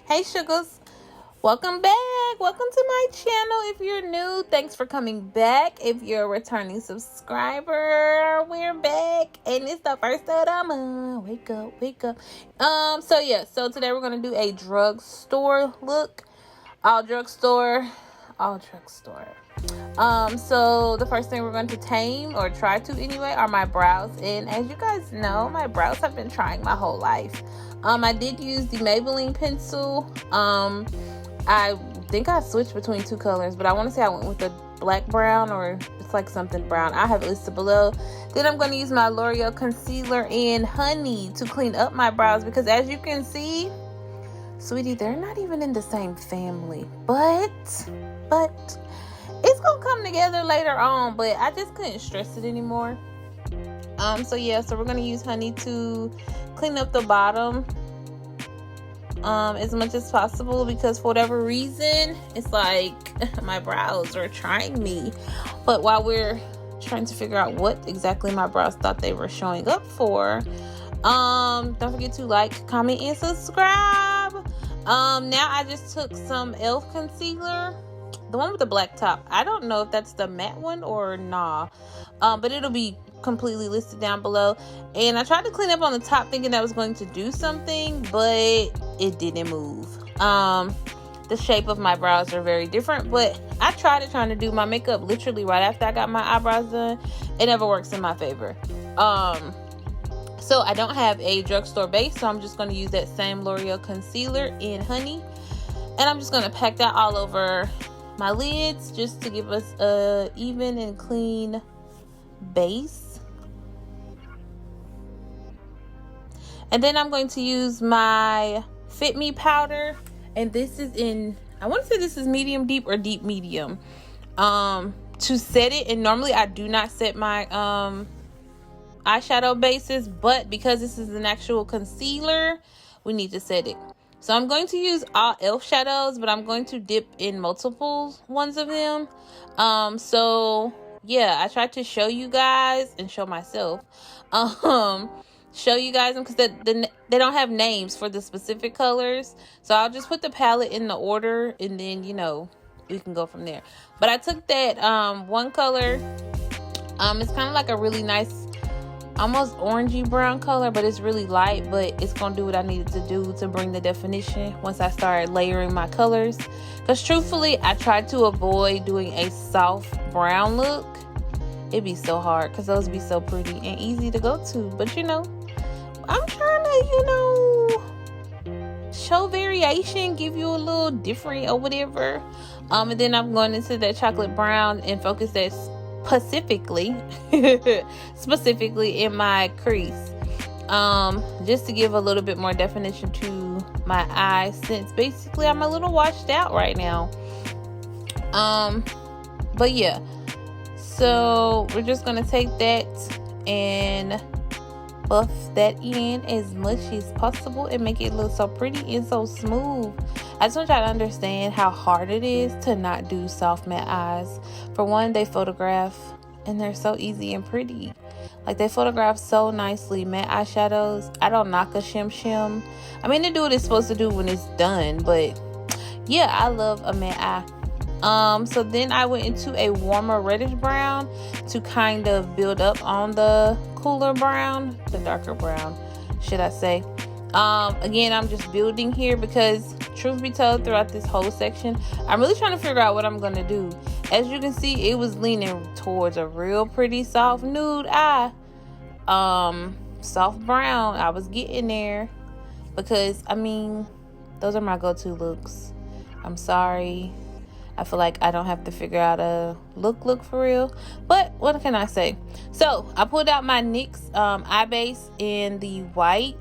Hey sugars, welcome back. Welcome to my channel. If you're new, thanks for coming back. If you're a returning subscriber, we're back and it's the first of the month. Wake up. So today we're gonna do a drugstore look. All drugstore. So the first thing we're going to tame, or try to anyway, are my brows. And as you guys know, my brows have been trying my whole life. I did use the Maybelline pencil. I think I switched between two colors, but I want to say I went with the black brown, or it's like something brown. I have it listed below. Then I'm going to use my L'Oreal concealer in Honey to clean up my brows, because as you can see, sweetie, they're not even in the same family, but it's gonna come together later on. But I just couldn't stress it anymore. So we're gonna use Honey to clean up the bottom as much as possible, because for whatever reason it's like my brows are trying me. But while we're trying to figure out what exactly my brows thought they were showing up for, don't forget to like, comment, and subscribe. Now I just took some e.l.f. concealer, the one with the black top. I don't know if that's the matte one or nah, but it'll be completely listed down below. And I tried to clean up on the top thinking that was going to do something, but it didn't move. The shape of my brows are very different, but I tried trying to do my makeup literally right after I got my eyebrows done. It never works in my favor. So I don't have a drugstore base, so I'm just going to use that same L'Oreal concealer in Honey, and I'm just going to pack that all over my lids just to give us a even and clean base. And then I'm going to use my Fit Me powder, and this is in, I want to say this is medium deep or deep medium, to set it. And normally I do not set my eyeshadow bases, but because this is an actual concealer, we need to set it. So I'm going to use all e.l.f. shadows, but I'm going to dip in multiple ones of them. So yeah, I tried to show you guys and show myself, show you guys them, because they don't have names for the specific colors. So I'll just put the palette in the order, and then we can go from there. But I took that one color. It's kind of like a really nice, almost orangey brown color, but it's really light, but it's gonna do what I needed to do to bring the definition once I started layering my colors. Because truthfully, I tried to avoid doing a soft brown look. It'd be so hard because those be so pretty and easy to go to, but I'm trying to show variation, give you a little different or whatever. And then I'm going into that chocolate brown and focus that specifically in my crease, just to give a little bit more definition to my eyes, since basically I'm a little washed out right now. But yeah, so we're just gonna take that and buff that in as much as possible and make it look so pretty and so smooth. I just want y'all to understand how hard it is to not do soft matte eyes. For one, they photograph and they're so easy and pretty. Like, they photograph so nicely. Matte eyeshadows, I don't knock a shim. I mean, they do what it's supposed to do when it's done, but yeah, I love a matte eye. So then I went into a warmer reddish brown to kind of build up on the cooler brown, the darker brown, should I say. Again, I'm just building here because, truth be told, throughout this whole section, I'm really trying to figure out what I'm going to do. As you can see, it was leaning towards a real pretty soft nude eye. Soft brown, I was getting there, because, I mean, those are my go-to looks. I'm sorry. I feel like I don't have to figure out a look for real. But what can I say? So I pulled out my NYX eye base in the white.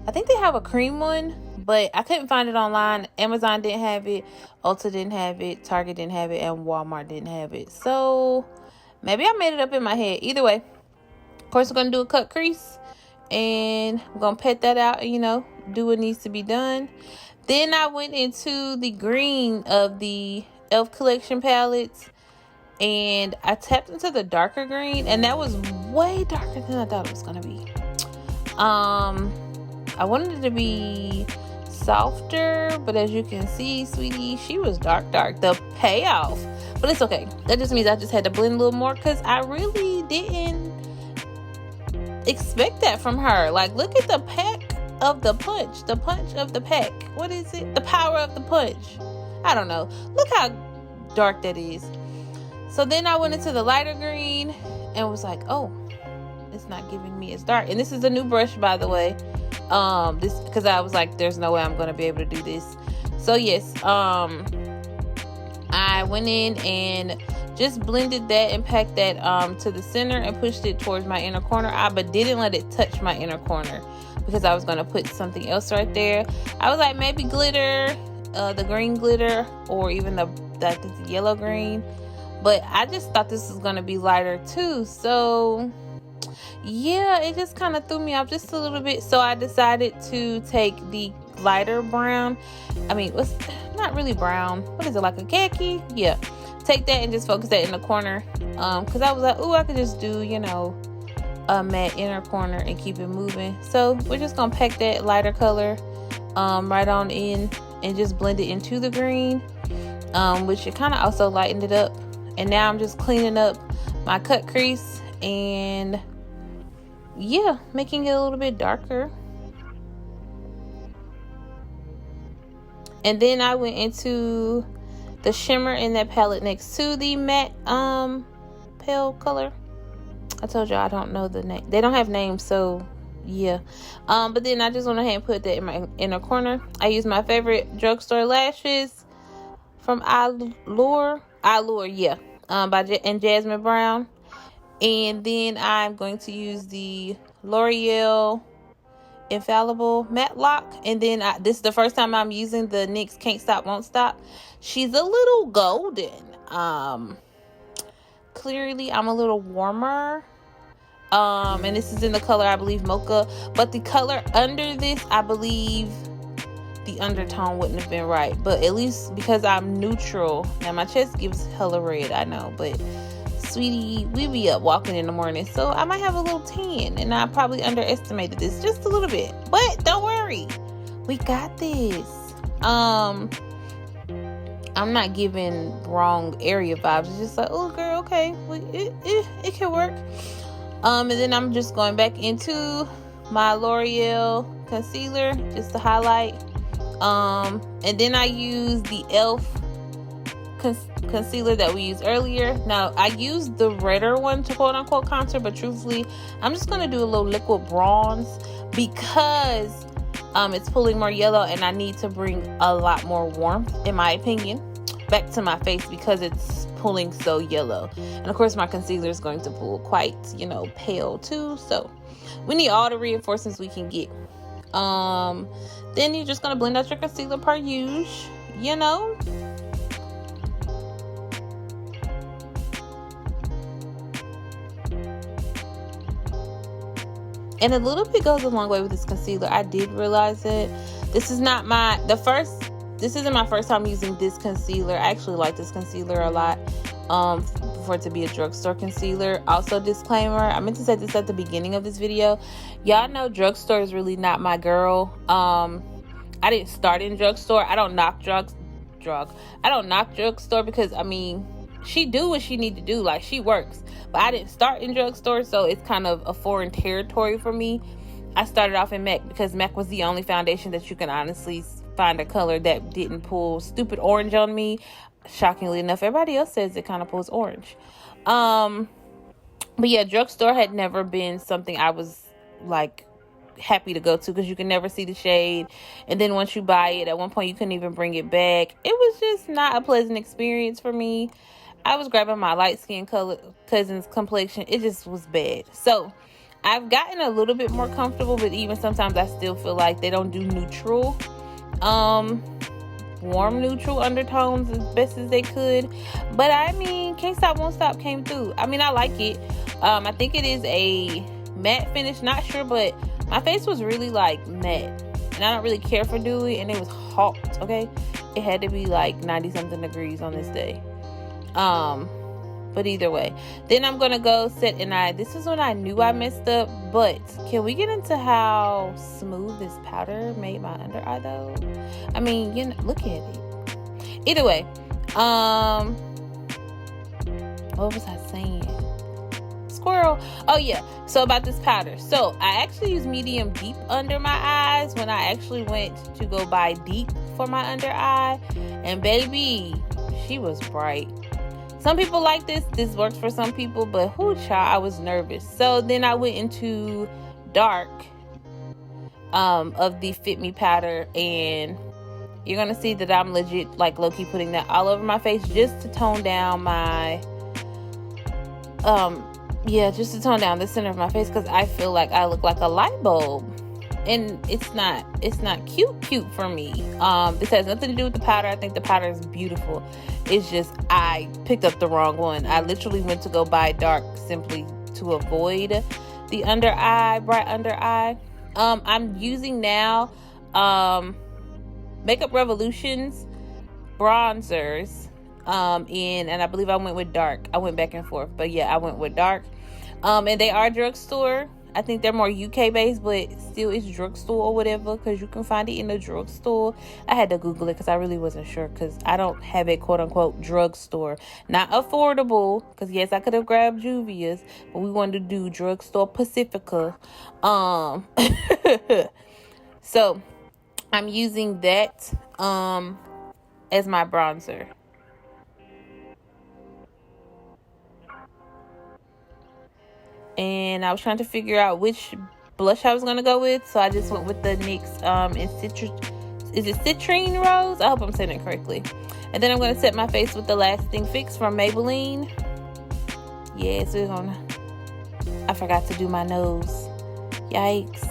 I think they have a cream one, but I couldn't find it online. Amazon didn't have it, Ulta didn't have it, Target didn't have it, and Walmart didn't have it. So maybe I made it up in my head. Either way, of course, we're going to do a cut crease, and we're going to pet that out and, do what needs to be done. Then I went into the green of the e.l.f. collection palettes, and I tapped into the darker green, and that was way darker than I thought it was going to be. I wanted it to be softer, but as you can see, sweetie, she was dark. The payoff, but it's okay. That just means I just had to blend a little more because I really didn't expect that from her. Like, look at the pack of the punch of the pack. What is it? The power of the punch. I don't know. Look how dark that is. So then I went into the lighter green and was like, oh, it's not giving me as dark. And this is a new brush, by the way. This, because I was like, there's no way I'm gonna be able to do this. So yes, I went in and just blended that and packed that to the center and pushed it towards my inner corner. But didn't let it touch my inner corner because I was gonna put something else right there. I was like, maybe glitter, the green glitter, or even the yellow green. But I just thought this was gonna be lighter too. So yeah, it just kind of threw me off just a little bit. So I decided to take the lighter brown. I mean, it's not really brown. What is it, like a khaki? Yeah. Take that and just focus that in the corner. Because I was like, ooh, I could just do, you know, a matte inner corner and keep it moving. So we're just going to pack that lighter color right on in and just blend it into the green, which it kind of also lightened it up. And now I'm just cleaning up my cut crease and yeah, making it a little bit darker. And then I went into the shimmer in that palette next to the matte pale color. I told you I don't know the name. They don't have names, so yeah. But then I just went ahead and put that in my inner corner. I used my favorite drugstore lashes from e.l.f, yeah, and Jasmine Brown. And then I'm going to use the L'Oreal Infallible Matte Lock. And then this is the first time I'm using the NYX Can't Stop Won't Stop. She's a little golden. Clearly I'm a little warmer. And this is in the color, I believe, Mocha. But the color under this, I believe the undertone wouldn't have been right. But at least because I'm neutral. Now my chest gives hella red, I know, but sweetie, we be up walking in the morning, so I might have a little tan, and I probably underestimated this just a little bit, but don't worry, we got this. I'm not giving wrong area vibes. It's just like, oh girl, okay, it can work. And then I'm just going back into my L'Oreal concealer just to highlight, and then I use the e.l.f concealer that we used earlier. Now I used the redder one to quote unquote contour, but truthfully I'm just gonna do a little liquid bronze because it's pulling more yellow and I need to bring a lot more warmth, in my opinion, back to my face because it's pulling so yellow. And of course my concealer is going to pull quite, you know, pale too, so we need all the reinforcements we can get. Then you're just gonna blend out your concealer per usual, you know. And a little bit goes a long way with this concealer. I did realize it. This is not this isn't my first time using this concealer. I actually like this concealer a lot for it to be a drugstore concealer. Also, disclaimer, I meant to say this at the beginning of this video. Y'all know drugstore is really not my girl. I didn't start in drugstore. I don't knock drugstore because, I mean, she do what she need to do, like she works, but I didn't start in drugstore, so it's kind of a foreign territory for me. I started off in MAC because MAC was the only foundation that you can honestly find a color that didn't pull stupid orange on me. Shockingly enough, everybody else says it kind of pulls orange. But yeah, drugstore had never been something I was like happy to go to because you can never see the shade, and then once you buy it, at one point you couldn't even bring it back. It was just not a pleasant experience for me. I was grabbing my light skin cousin's complexion. It just was bad. So I've gotten a little bit more comfortable, but even sometimes I still feel like they don't do neutral, warm neutral undertones as best as they could. But I mean, Can't Stop Won't Stop came through. I mean, I like it. I think it is a matte finish, not sure, but my face was really like matte, and I don't really care for dewy, and it was hot. Okay, it had to be like 90 something degrees on this day. But But either way, then I'm gonna go set an eye. This is when I knew I messed up, but can we get into how smooth this powder made my under eye though? I mean, you know, look at it. Either way, what was I saying? Squirrel. Oh yeah, so about this powder. So I actually use medium deep under my eyes when I actually went to go buy deep for my under eye, and baby, she was bright. Some people like this works for some people, but whoo child, I was nervous. So then I went into dark of the Fit Me powder, and you're gonna see that I'm legit like low-key putting that all over my face just to tone down my just to tone down the center of my face, because I feel like I look like a light bulb, and it's not cute for me. This has nothing to do with the powder. I think the powder is beautiful. It's just I picked up the wrong one. I literally went to go buy dark simply to avoid the under eye, bright under eye. I'm using now Makeup Revolution's bronzers and I believe I went with dark. I went back and forth, but yeah, I went with dark. And they are Drugstore. I think they're more UK based, but still it's Drugstore or whatever, because you can find it in the drugstore. I had to Google it because I really wasn't sure, because I don't have a quote unquote drugstore. Not affordable, because yes, I could have grabbed Juvia's, but we wanted to do Drugstore Pacifica. So I'm using that as my bronzer. And I was trying to figure out which blush I was going to go with, so I just went with the NYX is it Citrine Rose? I hope I'm saying it correctly. And then I'm going to set my face with the Lasting Fix from Maybelline. Yes, I forgot to do my nose. Yikes.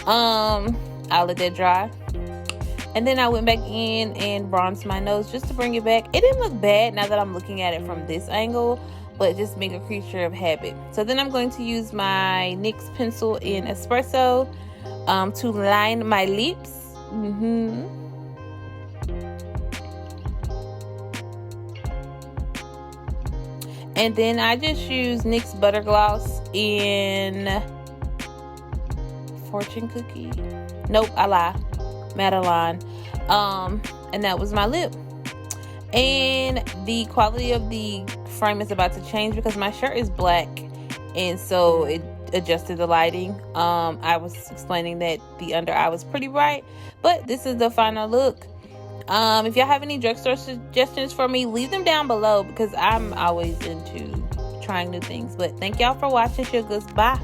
I'll let that dry. And then I went back in and bronzed my nose just to bring it back. It didn't look bad now that I'm looking at it from this angle, but just being a creature of habit. So then I'm going to use my NYX pencil in Espresso to line my lips. And then I just use NYX Butter Gloss in Fortune Cookie. Nope, I lie. Madeline. And that was my lip. And the quality of the frame is about to change because my shirt is black, and so it adjusted the lighting. I was explaining that the under eye was pretty bright, but this is the final look. If y'all have any drugstore suggestions for me, leave them down below, because I'm always into trying new things. But thank y'all for watching, sugars. Bye.